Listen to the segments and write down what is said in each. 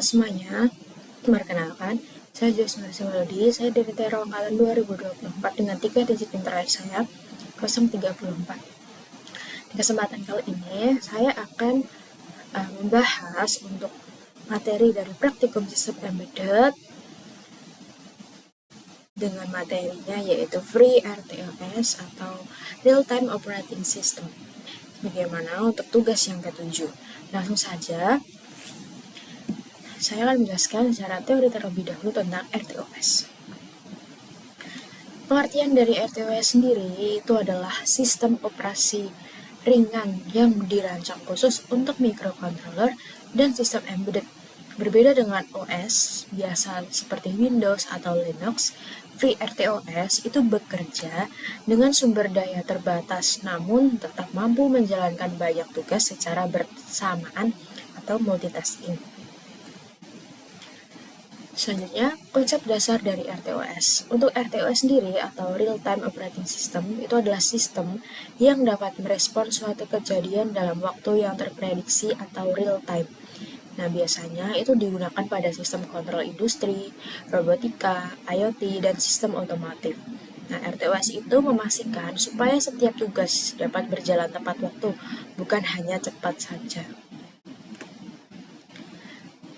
semuanya, perkenalkan, saya Joyce Marcia Melody, saya dari Tero Angkatan 2024 dengan 3 digit internet saya, 034. Di kesempatan kali ini, saya akan membahas untuk materi dari praktikum sistem embedded dengan materinya yaitu FreeRTOS atau Real Time Operating System. Bagaimana untuk tugas yang ke-7? Langsung saja, saya akan menjelaskan secara teori terlebih dahulu tentang RTOS. Pengertian dari RTOS sendiri itu adalah sistem operasi ringan yang dirancang khusus untuk microcontroller dan sistem embedded. Berbeda dengan OS biasa seperti Windows atau Linux, FreeRTOS itu bekerja dengan sumber daya terbatas namun tetap mampu menjalankan banyak tugas secara bersamaan atau multitasking. Selanjutnya, konsep dasar dari RTOS. Untuk RTOS sendiri atau Real Time Operating System itu adalah sistem yang dapat merespons suatu kejadian dalam waktu yang terprediksi atau real time. Nah, biasanya itu digunakan pada sistem kontrol industri, robotika, IoT, dan sistem otomotif. Nah, RTOS itu memastikan supaya setiap tugas dapat berjalan tepat waktu, bukan hanya cepat saja.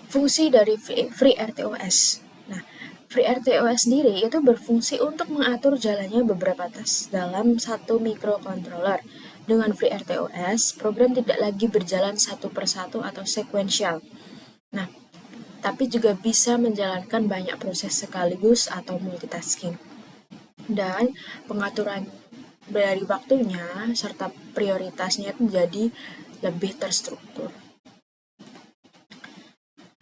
Fungsi dari FreeRTOS. Nah, FreeRTOS sendiri itu berfungsi untuk mengatur jalannya beberapa tes dalam satu microcontroller. Dengan FreeRTOS, program tidak lagi berjalan satu persatu atau sekuensial. Nah, tapi juga bisa menjalankan banyak proses sekaligus atau multitasking. Dan pengaturan dari waktunya serta prioritasnya itu jadi lebih terstruktur.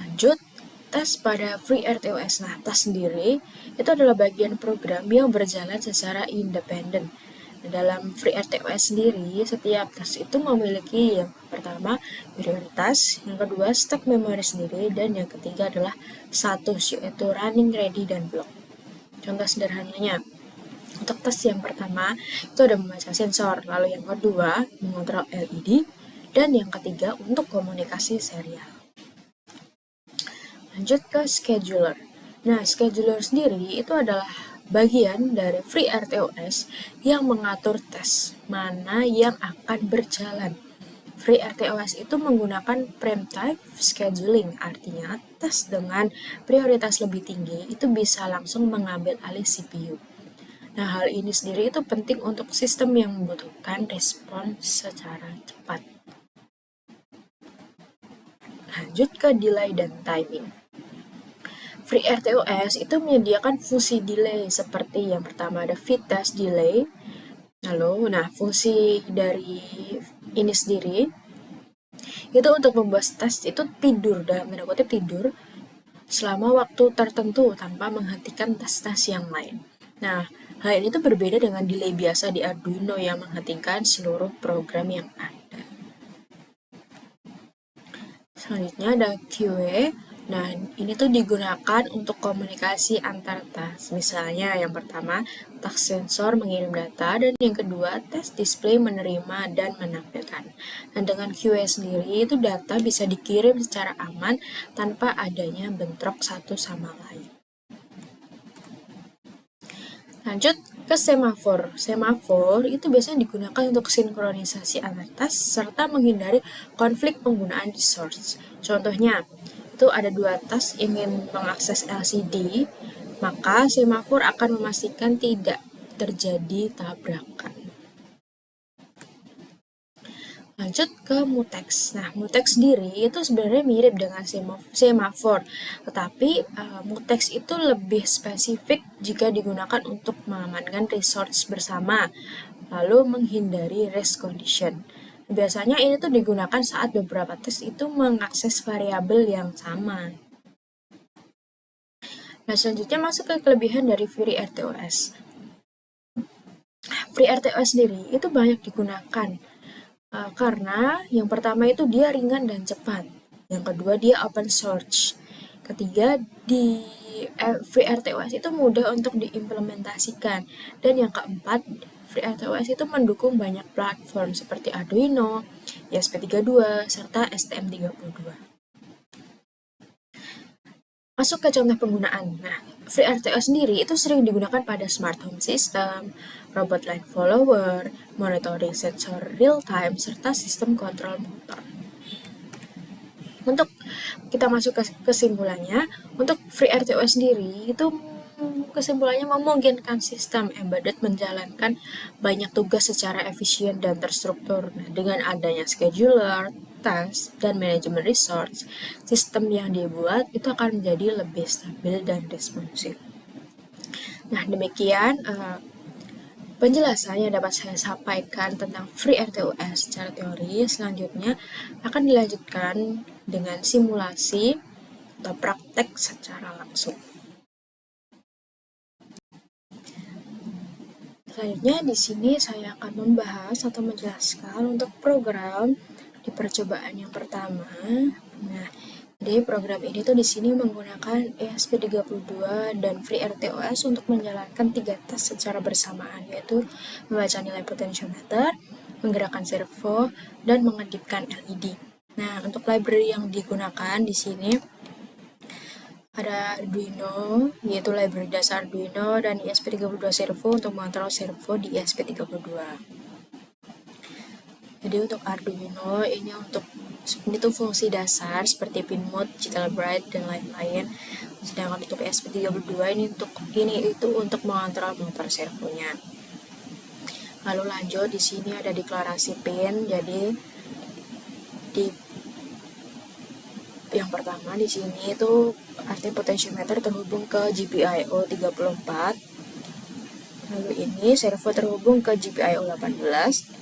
Lanjut, tes pada FreeRTOS. Nah, tes sendiri itu adalah bagian program yang berjalan secara independen. Dalam FreeRTOS sendiri, setiap tes itu memiliki yang pertama prioritas, yang kedua stack memori sendiri, dan yang ketiga adalah status yaitu running, ready, dan block. Contoh sederhananya, untuk tes yang pertama itu ada membaca sensor, lalu yang kedua mengontrol LED, dan yang ketiga untuk komunikasi serial. Lanjut ke scheduler. Nah, scheduler sendiri itu adalah bagian dari FreeRTOS yang mengatur tes mana yang akan berjalan. FreeRTOS itu menggunakan preemptive scheduling, artinya tes dengan prioritas lebih tinggi itu bisa langsung mengambil alih CPU. Nah, hal ini sendiri itu penting untuk sistem yang membutuhkan respon secara cepat. Lanjut ke delay dan timing. FreeRTOS itu menyediakan fungsi delay seperti yang pertama ada feed test delay. Lalu, fungsi dari ini sendiri itu untuk membuat tes itu tidur, dalam tanda kutip tidur, selama waktu tertentu tanpa menghentikan tes-tes yang lain. Nah, hal ini tuh berbeda dengan delay biasa di Arduino yang menghentikan seluruh program yang ada. Selanjutnya ada QA. Nah, ini tuh digunakan untuk komunikasi antar tas. Misalnya yang pertama, touch sensor mengirim data, dan yang kedua, touch display menerima dan menampilkan. Dan dengan QA sendiri, itu data bisa dikirim secara aman tanpa adanya bentrok satu sama lain. Lanjut ke semafor. Semafor itu biasanya digunakan untuk sinkronisasi antar tas serta menghindari konflik penggunaan resource. Contohnya, itu ada dua tas ingin mengakses LCD, maka semafor akan memastikan tidak terjadi tabrakan. Lanjut ke mutex. Nah, mutex sendiri itu sebenarnya mirip dengan semafor, tetapi mutex itu lebih spesifik jika digunakan untuk mengamankan resource bersama, lalu menghindari race condition. Biasanya ini tuh digunakan saat beberapa tes itu mengakses variabel yang sama. Nah, selanjutnya masuk ke kelebihan dari FreeRTOS. FreeRTOS sendiri itu banyak digunakan karena yang pertama itu dia ringan dan cepat. Yang kedua dia open source. Ketiga di FreeRTOS itu mudah untuk diimplementasikan. Dan yang keempat, FreeRTOS itu mendukung banyak platform seperti Arduino, ESP32, serta STM32. Masuk ke contoh penggunaan. Nah, FreeRTOS sendiri itu sering digunakan pada smart home system, robot line follower, monitoring sensor real time, serta sistem kontrol motor. Untuk kita masuk ke kesimpulannya, untuk FreeRTOS sendiri itu kesimpulannya memungkinkan sistem embedded menjalankan banyak tugas secara efisien dan terstruktur. Nah, dengan adanya scheduler, task, dan manajemen resource, sistem yang dibuat itu akan menjadi lebih stabil dan responsif. Nah, demikian penjelasan yang dapat saya sampaikan tentang FreeRTOS secara teori. Selanjutnya akan dilanjutkan dengan simulasi atau praktek secara langsung. Selanjutnya di sini saya akan membahas atau menjelaskan untuk program di percobaan yang pertama. Nah, jadi program ini tuh di sini menggunakan ESP32 dan FreeRTOS untuk menjalankan 3 tes secara bersamaan, yaitu membaca nilai potentiometer, menggerakkan servo, dan mengedipkan LED. Nah, untuk library yang digunakan di sini ada Arduino, yaitu library dasar Arduino, dan ESP32 servo untuk mengontrol servo di ESP32. Jadi untuk Arduino ini tuh fungsi dasar seperti pin mode, Jitter-Bright, dan lain-lain. Sedangkan untuk ESP32 ini itu untuk mengontrol motor servonya. Lalu lanjut di sini ada deklarasi pin. Jadi di yang pertama di sini itu artinya potentiometer terhubung ke GPIO 34. Lalu ini servo terhubung ke GPIO 18.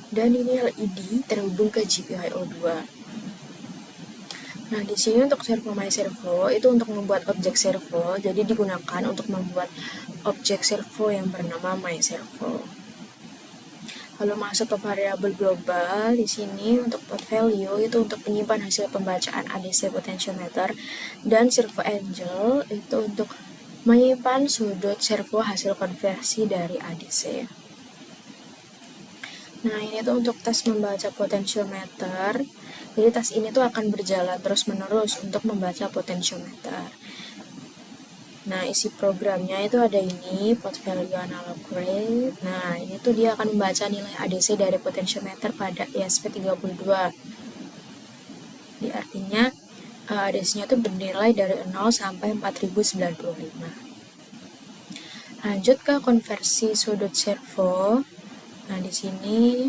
Dan ini LED terhubung ke GPIO 2. Nah, di sini untuk servo my servo itu untuk membuat objek servo, jadi digunakan untuk membuat objek servo yang bernama my servo. Lalu masuk ke variabel global, di sini untuk port value itu untuk menyimpan hasil pembacaan ADC potentiometer, dan servo angel itu untuk menyimpan sudut servo hasil konversi dari ADC. Nah, ini tuh untuk tes membaca potentiometer. Jadi tes ini tuh akan berjalan terus-menerus untuk membaca potentiometer. Nah, isi programnya itu ada ini, port value analog rate. Nah, ini tuh dia akan membaca nilai ADC dari potentiometer pada ESP32. Jadi artinya ADC-nya tuh bernilai dari 0 sampai 4095. Lanjut ke konversi sudut servo. Nah, di sini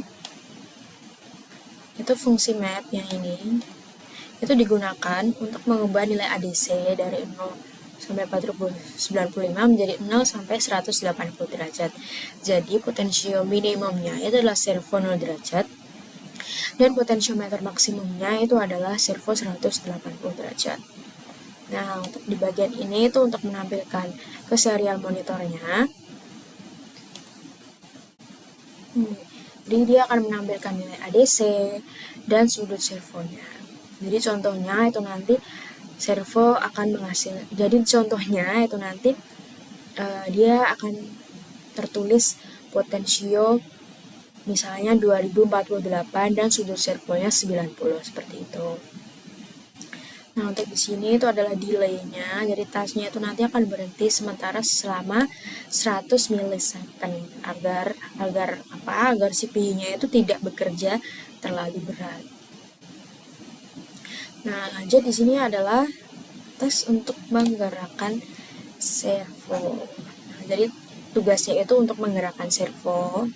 itu fungsi map yang ini itu digunakan untuk mengubah nilai ADC dari 0 sampai 4095 menjadi 0 sampai 180 derajat. Jadi potensio minimumnya itu adalah servo 0 derajat dan potentiometer maksimumnya itu adalah servo 180 derajat. Nah, untuk di bagian ini itu untuk menampilkan ke serial monitornya. Jadi dia akan menampilkan nilai ADC dan sudut servonya. Jadi contohnya itu nanti servo akan dia akan tertulis potensio misalnya 2048 dan sudut servonya 90 seperti itu. Nah, untuk di sini itu adalah delay-nya. Jadi tasnya itu nanti akan berhenti sementara selama 100 milisecond agar CPU-nya itu tidak bekerja terlalu berat. Nah, lanjut di sini adalah tes untuk menggerakkan servo. Nah, jadi tugasnya itu untuk menggerakkan servo.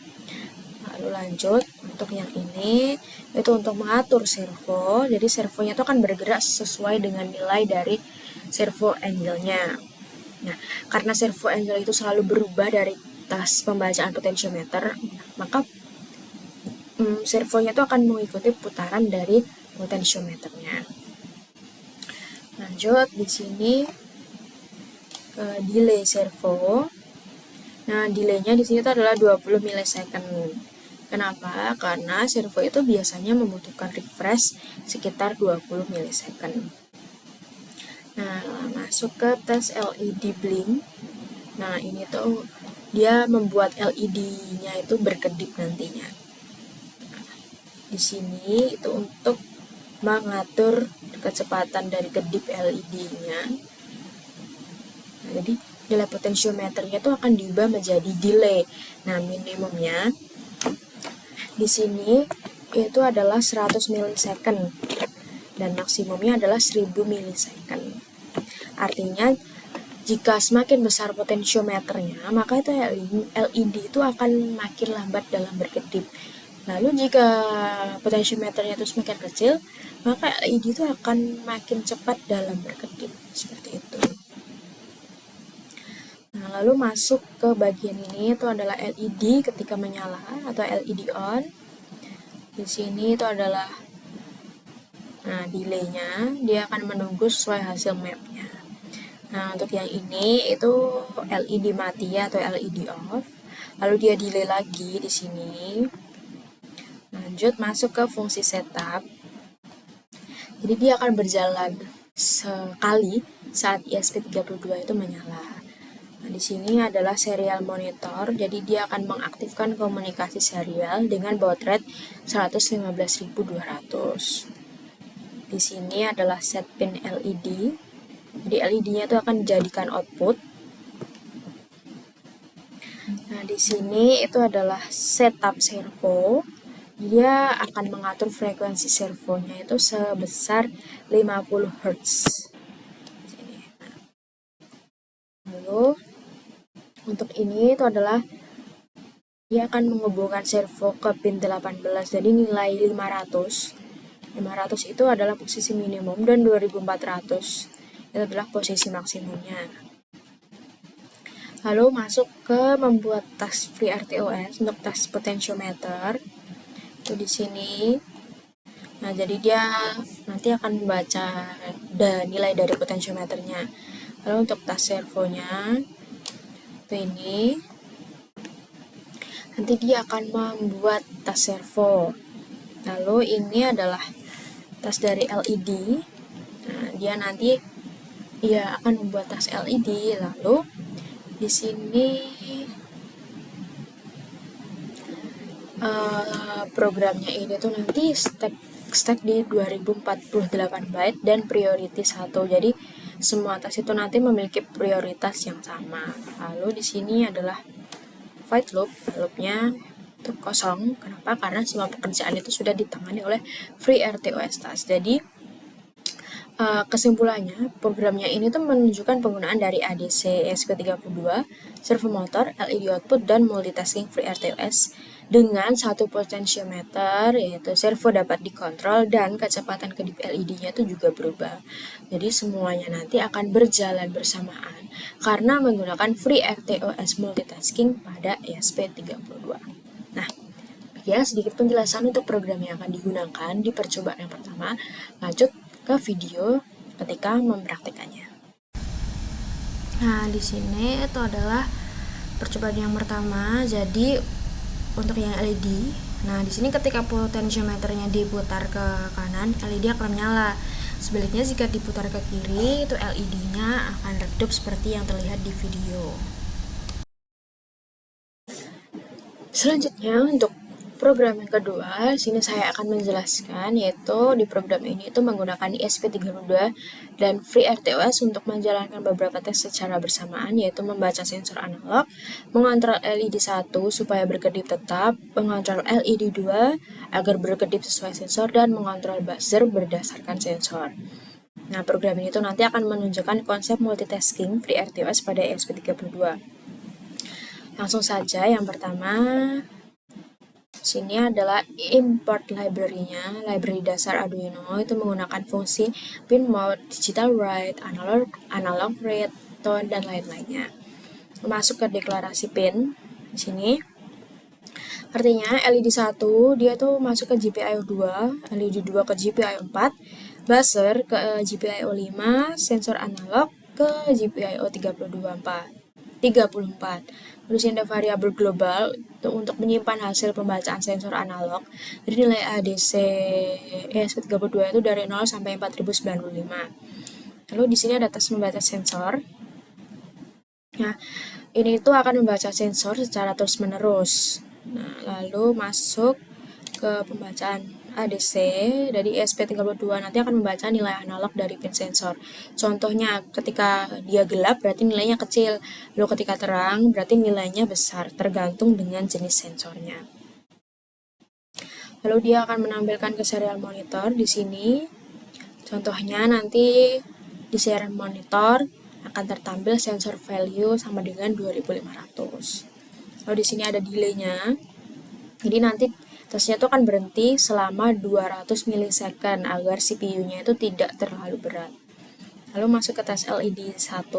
Lalu lanjut untuk yang ini itu untuk mengatur servo. Jadi servonya itu akan bergerak sesuai dengan nilai dari servo angle-nya. Nah, karena servo angle itu selalu berubah dari tas pembacaan potentiometer, maka servonya itu akan mengikuti putaran dari potentiometernya. Lanjut di sini delay servo. Nah, delaynya di sini itu adalah 20 milisecond. Kenapa? Karena servo itu biasanya membutuhkan refresh sekitar 20 milisecond. Nah, masuk ke tes LED blink. Nah, ini tuh dia membuat LED-nya itu berkedip nantinya. Di sini itu untuk mengatur kecepatan dari kedip LED-nya. Nah, jadi delay potentiometernya itu akan diubah menjadi delay. Nah, minimumnya di sini itu adalah 100 milisecond dan maksimumnya adalah 1000 milisecond. Artinya jika semakin besar potentiometernya, maka itu LED itu akan makin lambat dalam berkedip. Lalu jika potentiometernya itu semakin kecil, maka LED itu akan makin cepat dalam berkedip. Seperti itu. Nah, lalu masuk ke bagian ini itu adalah LED ketika menyala atau LED on. Di sini itu adalah delaynya, dia akan menunggu sesuai hasil mapnya. Nah, untuk yang ini itu LED mati atau LED off. Lalu dia delay lagi di sini. Lanjut masuk ke fungsi setup. Jadi dia akan berjalan sekali saat ESP32 itu menyala. Nah, di sini adalah serial monitor. Jadi dia akan mengaktifkan komunikasi serial dengan baud rate 115.200. Di sini adalah set pin LED. Jadi LED-nya itu akan dijadikan output. Nah, di sini itu adalah setup servo. Dia akan mengatur frekuensi servonya itu sebesar 50 Hz. Lalu untuk ini itu adalah dia akan menghubungkan servo ke pin 18. Jadi nilai 500 itu adalah posisi minimum dan 2400 itu adalah posisi maksimumnya. Lalu masuk ke membuat tas FreeRTOS untuk tas potentiometer. Itu di sini. Nah, jadi dia nanti akan membaca nilai dari potentiometernya. Lalu untuk tas servonya itu ini. Nanti dia akan membuat tas servo. Lalu ini adalah tas dari LED. Nah, dia nanti akan membuat tas LED. Lalu di sini programnya ini tuh nanti stack di 2048 byte dan priority 1. Jadi semua tas itu nanti memiliki prioritas yang sama. Lalu di sini adalah void loopnya itu kosong. Kenapa? Karena semua pekerjaan itu sudah ditangani oleh FreeRTOS tas. Jadi kesimpulannya, programnya ini tuh menunjukkan penggunaan dari ADC ESP32, servo motor, LED output, dan multitasking FreeRTOS dengan satu potentiometer, yaitu servo dapat dikontrol dan kecepatan kedip LED-nya itu juga berubah. Jadi semuanya nanti akan berjalan bersamaan karena menggunakan FreeRTOS multitasking pada ESP32. Nah, sedikit penjelasan untuk program yang akan digunakan di percobaan yang pertama. Lanjut ke video ketika mempraktikannya. Nah, di sini itu adalah percobaan yang pertama. Jadi untuk yang LED, nah di sini ketika potentiometernya diputar ke kanan, LED akan menyala. Sebaliknya jika diputar ke kiri, itu LED-nya akan redup seperti yang terlihat di video. Selanjutnya untuk program yang kedua, sini saya akan menjelaskan, yaitu di program ini itu menggunakan ESP32 dan FreeRTOS untuk menjalankan beberapa tes secara bersamaan, yaitu membaca sensor analog, mengontrol LED 1 supaya berkedip tetap, mengontrol LED 2 agar berkedip sesuai sensor, dan mengontrol buzzer berdasarkan sensor. Nah, program ini tuh nanti akan menunjukkan konsep multitasking FreeRTOS pada ESP32. Langsung saja, yang pertama, sini adalah import library-nya, library dasar Arduino itu menggunakan fungsi pin mode, digital write, analog read, tone, dan lain-lainnya. Masuk ke deklarasi pin di sini. Artinya LED 1 dia tuh masuk ke GPIO 2, LED 2 ke GPIO 4, buzzer ke GPIO 5, sensor analog ke GPIO 34. Terus ada variabel global untuk menyimpan hasil pembacaan sensor analog. Jadi nilai ADC ESP32 itu dari 0 sampai 4095. Lalu di sini ada tes membaca sensor. Nah, ini itu akan membaca sensor secara terus-menerus. Nah, lalu masuk ke pembacaan ADC dari ESP32 nanti akan membaca nilai analog dari pin sensor. Contohnya ketika dia gelap berarti nilainya kecil, lalu ketika terang berarti nilainya besar, tergantung dengan jenis sensornya. Lalu dia akan menampilkan ke serial monitor di sini. Contohnya nanti di serial monitor akan tertampil sensor value sama dengan 2500. Lalu di sini ada delay-nya. Jadi nanti tesnya itu akan berhenti selama 200 milisecond agar CPU-nya itu tidak terlalu berat. Lalu masuk ke tes LED 1.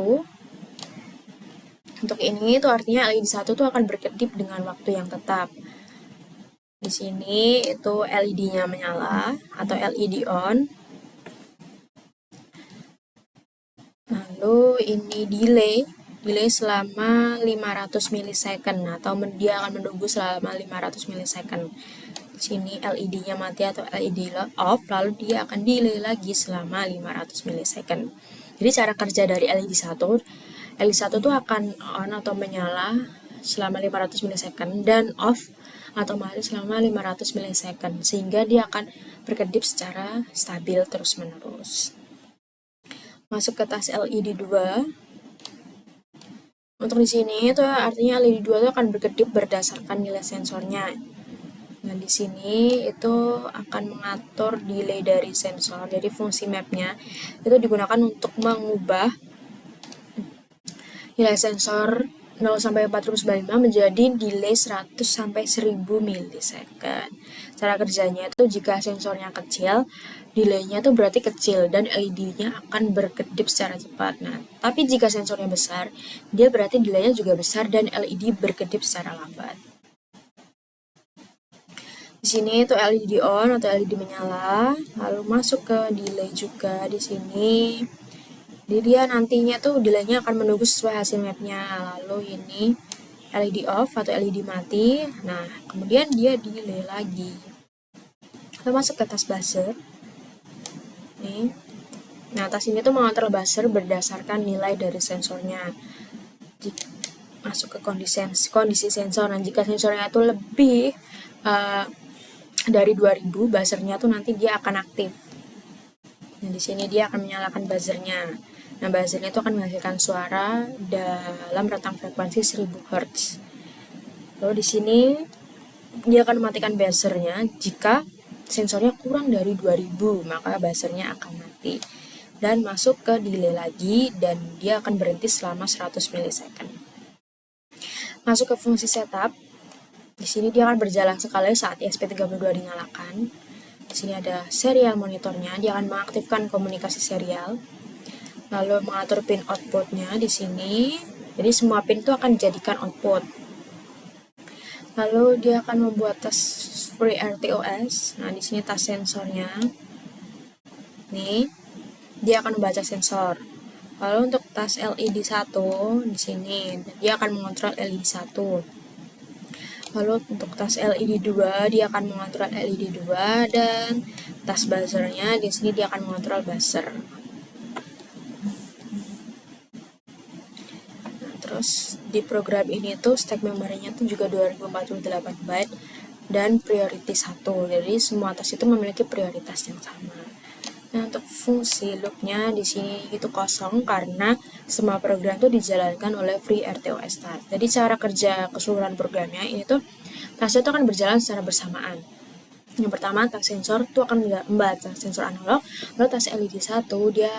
Untuk ini itu artinya LED 1 itu akan berkedip dengan waktu yang tetap. Di sini itu LED-nya menyala atau LED on. Lalu ini delay selama 500 milisecond atau dia akan menunggu selama 500 milisecond. Di sini LED-nya mati atau LED off, lalu dia akan delay lagi selama 500 milisecond. Jadi cara kerja dari LED 1 tuh akan on atau menyala selama 500 milisecond dan off atau mati selama 500 milisecond sehingga dia akan berkedip secara stabil terus-menerus. Masuk ke tas LED 2. Untuk di sini itu artinya LED 2 itu akan berkedip berdasarkan nilai sensornya. Nah, di sini itu akan mengatur delay dari sensor. Jadi fungsi map-nya itu digunakan untuk mengubah nilai sensor 0 sampai 495 menjadi delay 100 sampai 1000 milisecond. Cara kerjanya itu jika sensornya kecil, delay-nya itu berarti kecil dan LED-nya akan berkedip secara cepat. Nah, tapi jika sensornya besar, dia berarti delay-nya juga besar dan LED berkedip secara lambat. Di sini itu LED on atau LED menyala, lalu masuk ke delay juga di sini. Jadi dia nantinya tuh delay-nya akan menunggu sesuai hasil mapnya. Lalu ini LED off atau LED mati. Nah, kemudian dia delay lagi. Lalu masuk ke tas buzzer. Nih. Nah, tas ini tuh mengatur buzzer berdasarkan nilai dari sensornya. Masuk ke kondisi sensor. Nah, jika sensornya itu lebih dari 2000, buzzernya tuh nanti dia akan aktif. Nah, di sini dia akan menyalakan buzzernya. Nah, buzzernya itu akan menghasilkan suara dalam rentang frekuensi 1000 Hz. Lalu di sini dia akan mematikan buzzernya jika sensornya kurang dari 2000, maka buzzernya akan mati. Dan masuk ke delay lagi dan dia akan berhenti selama 100 milisecond. Masuk ke fungsi setup. Di sini dia akan berjalan sekali saat ESP32 dinyalakan. Di sini ada serial monitornya, dia akan mengaktifkan komunikasi serial. Lalu mengatur pin outputnya di sini. Jadi semua pin itu akan dijadikan output. Lalu dia akan membuat tes FreeRTOS. Nah, di sini tas sensornya. Nih, dia akan membaca sensor. Lalu untuk tas LED 1 di sini, dia akan mengontrol LED 1. Lalu untuk tas LED 2 dia akan mengontrol LED 2 dan tas buzzernya di sini dia akan mengontrol buzzer. Nah, terus di program ini tuh stack memorinya tuh juga 2048 byte dan priority 1. Jadi semua tas itu memiliki prioritas yang sama. Nah, untuk fungsi loopnya di sini itu kosong karena semua program itu dijalankan oleh FreeRTOS Tas. Jadi cara kerja keseluruhan programnya ini tuh tasnya itu akan berjalan secara bersamaan. Yang pertama, tas sensor itu akan membaca sensor analog, lalu tas LED 1 dia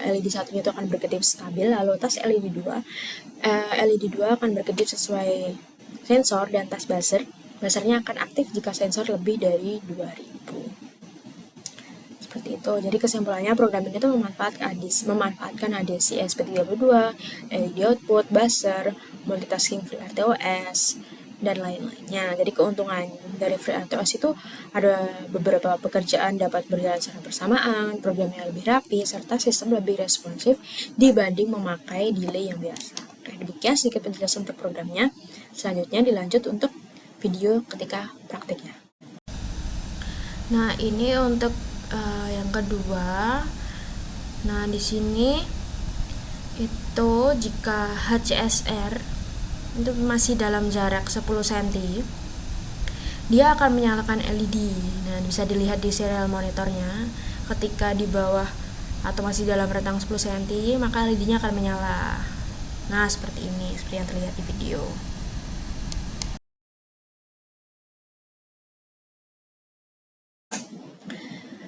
LED 1-nya itu akan berkedip stabil, lalu tas LED 2 akan berkedip sesuai sensor dan tas buzzernya akan aktif jika sensor lebih dari 2000. Seperti itu. Jadi kesimpulannya program ini tuh memanfaatkan ADC ESP32, LED output, buzzer, multitasking FreeRTOS, dan lain-lainnya. Jadi keuntungan dari FreeRTOS itu ada beberapa pekerjaan dapat berjalan secara bersamaan, programnya lebih rapi, serta sistem lebih responsif dibanding memakai delay yang biasa. Oke, demikian sedikit penjelasan untuk programnya. Selanjutnya dilanjut untuk video ketika praktiknya. Nah, ini untuk yang kedua. Nah, di sini itu jika HCSR itu masih dalam jarak 10 cm, dia akan menyalakan LED. Nah, bisa dilihat di serial monitornya, ketika di bawah atau masih dalam rentang 10 cm, maka LED-nya akan menyala. Nah, seperti ini, seperti yang terlihat di video.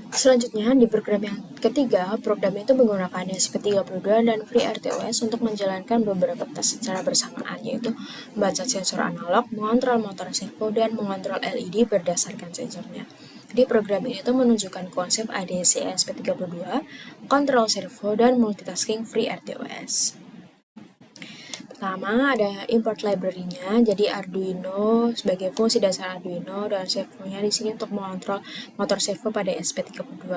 Selanjutnya, di program yang ketiga, program itu menggunakan ESP32 dan FreeRTOS untuk menjalankan beberapa tes secara bersamaan, yaitu membaca sensor analog, mengontrol motor servo, dan mengontrol LED berdasarkan sensornya. Di program ini tuh menunjukkan konsep ADC ESP32, kontrol servo, dan multitasking FreeRTOS. Pertama ada import library-nya, jadi Arduino sebagai fungsi dasar Arduino dan servonya di sini untuk mengontrol motor servo pada ESP32.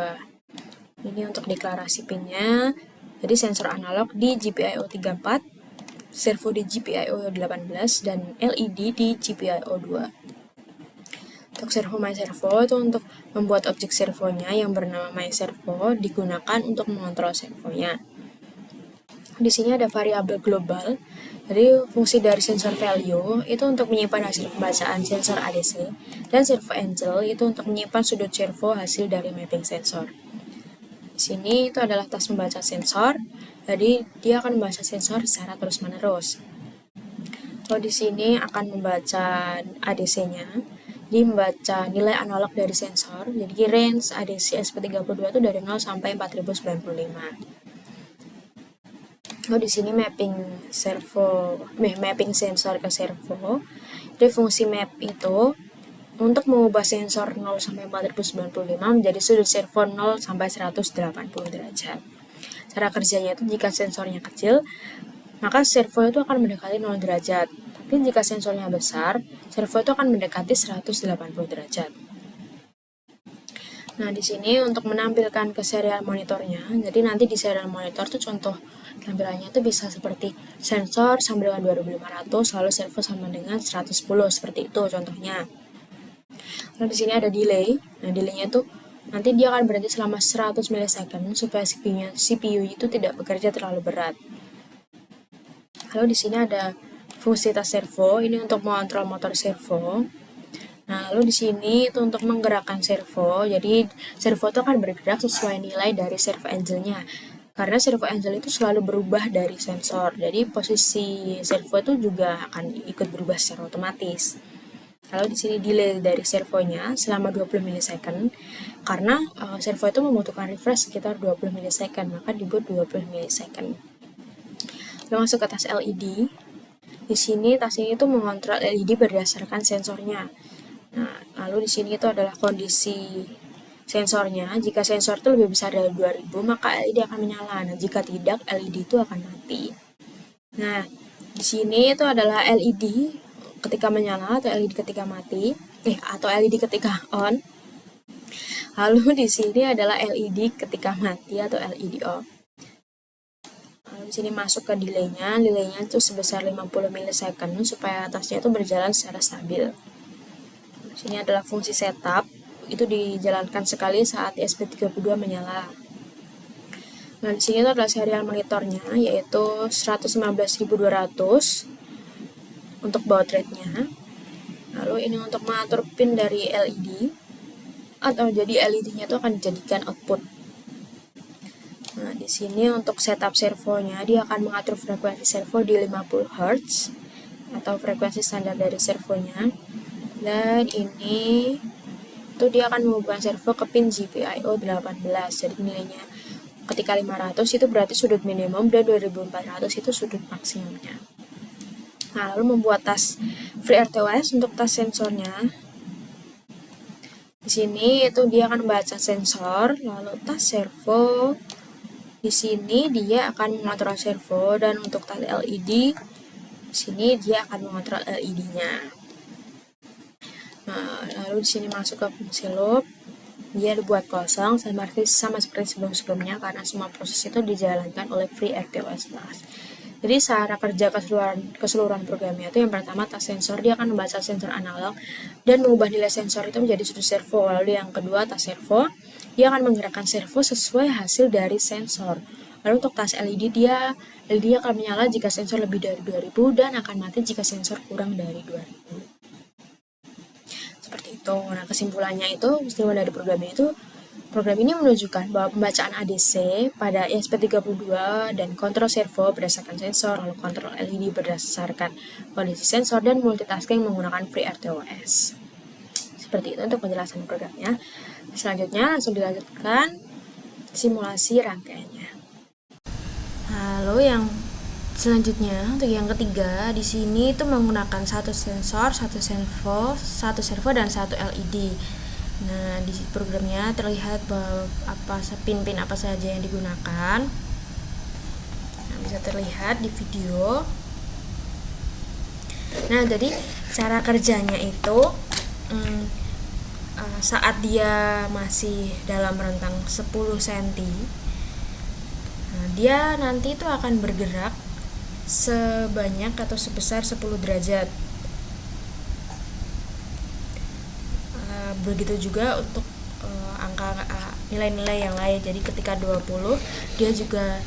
Ini untuk deklarasi pin-nya. Jadi sensor analog di GPIO 34, servo di GPIO 18 dan LED di GPIO 2. Untuk servo MyServo itu untuk membuat objek servonya yang bernama MyServo digunakan untuk mengontrol servonya. Di sini ada variabel global. Jadi fungsi dari sensor value itu untuk menyimpan hasil pembacaan sensor ADC, dan servo angel itu untuk menyimpan sudut servo hasil dari mapping sensor. Di sini itu adalah tas membaca sensor, jadi dia akan membaca sensor secara terus-menerus. Kalau di sini akan membaca ADC-nya, dia membaca nilai analog dari sensor, jadi range ADC ESP32 itu dari 0 sampai 4095. Di sini mapping sensor ke servo. Jadi fungsi map itu untuk mengubah sensor 0 sampai 4095 menjadi sudut servo 0 sampai 180 derajat. Cara kerjanya itu jika sensornya kecil, maka servo itu akan mendekati 0 derajat. Tapi jika sensornya besar, servo itu akan mendekati 180 derajat. Nah, di sini untuk menampilkan ke serial monitornya, jadi nanti di serial monitor tuh contoh tampilannya itu bisa seperti sensor sama dengan 2500, lalu servo sama dengan 110, seperti itu contohnya. Lalu di sini ada delay. Nah, delaynya tuh nanti dia akan berhenti selama 100 milisecond supaya CPU itu tidak bekerja terlalu berat. Lalu di sini ada fungsi tas servo, ini untuk mengontrol motor servo. Nah, lalu di sini itu untuk menggerakkan servo. Jadi servo itu akan bergerak sesuai nilai dari servo angel-nya. Karena servo angel itu selalu berubah dari sensor. Jadi posisi servo itu juga akan ikut berubah secara otomatis. Lalu di sini delay dari servonya selama 20 milisecond. Karena servo itu membutuhkan refresh sekitar 20 milisecond, maka dibuat 20 milisecond. Lalu masuk ke tas LED. Di sini tas ini itu mengontrol LED berdasarkan sensornya. Nah, lalu di sini itu adalah kondisi sensornya. Jika sensor itu lebih besar dari 2000, maka LED akan menyala. Nah, jika tidak, LED itu akan mati. Nah, di sini itu adalah LED ketika menyala atau LED ketika mati, atau LED ketika on. Lalu di sini adalah LED ketika mati atau LED off. Lalu di sini masuk ke delay-nya. Delay-nya itu sebesar 50 milisecond supaya tasnya itu berjalan secara stabil. Ini adalah fungsi setup, itu dijalankan sekali saat ESP32 menyala. Nah, di sini itu adalah serial monitornya, yaitu 115.200 untuk baud rate-nya. Lalu ini untuk mengatur pin dari LED, atau jadi LED-nya itu akan dijadikan output. Nah, di sini untuk setup servonya, dia akan mengatur frekuensi servo di 50 Hz, atau frekuensi standar dari servonya. Dan ini itu dia akan menghubungkan servo ke pin GPIO 18. Jadi nilainya ketika 500 itu berarti sudut minimum dan 2400 itu sudut maksimumnya. Nah, lalu membuat tas FreeRTOS untuk tas sensornya. Di sini itu dia akan membaca sensor, lalu tas servo. Di sini dia akan mengontrol servo, dan untuk tas LED di sini dia akan mengontrol LED-nya. Nah, lalu di sini masuk ke fungsi loop, dia dibuat kosong sama seperti sebelum-sebelumnya karena semua proses itu dijalankan oleh FreeRTOS Plus. Jadi cara kerja keseluruhan programnya itu yang pertama tas sensor, dia akan membaca sensor analog dan mengubah nilai sensor itu menjadi sudut servo. Lalu yang kedua tas servo, dia akan menggerakkan servo sesuai hasil dari sensor. Lalu untuk tas LED LED akan menyala jika sensor lebih dari 2000 dan akan mati jika sensor kurang dari 2000. Seperti itu. itu. Nah, kesimpulannya itu, kesimpulan dari program ini menunjukkan bahwa pembacaan ADC pada ESP32 dan kontrol servo berdasarkan sensor, lalu kontrol LED berdasarkan kondisi sensor, dan multitasking menggunakan FreeRTOS. Seperti itu untuk penjelasan programnya. Selanjutnya langsung dilanjutkan simulasi rangkaiannya. Lalu yang selanjutnya untuk yang ketiga di sini itu menggunakan satu sensor, satu servo dan satu LED. Nah, di programnya terlihat bahwa pin-pin apa saja yang digunakan. Nah, bisa terlihat di video. Nah, jadi cara kerjanya itu saat dia masih dalam rentang 10 cm, nah, dia nanti itu akan bergerak sebanyak atau sebesar 10 derajat. Begitu juga untuk nilai-nilai yang lain. Jadi ketika 20, dia juga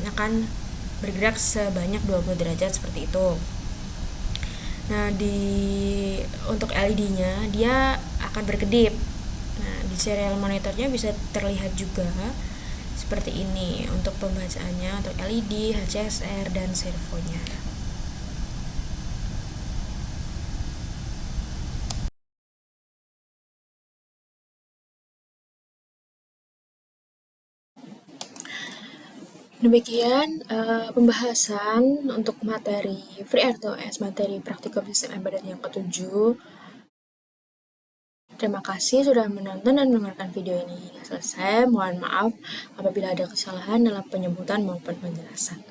akan bergerak sebanyak 20 derajat seperti itu. Nah, untuk LED-nya dia akan berkedip. Nah, di serial monitornya bisa terlihat juga seperti ini untuk pembacaannya untuk LED, HCSR, dan servonya. Demikian pembahasan untuk materi FreeRTOS, materi praktikum sistem embedded yang ke-7. Terima kasih sudah menonton dan mendengarkan video ini hingga selesai. Mohon maaf apabila ada kesalahan dalam penyebutan maupun penjelasan.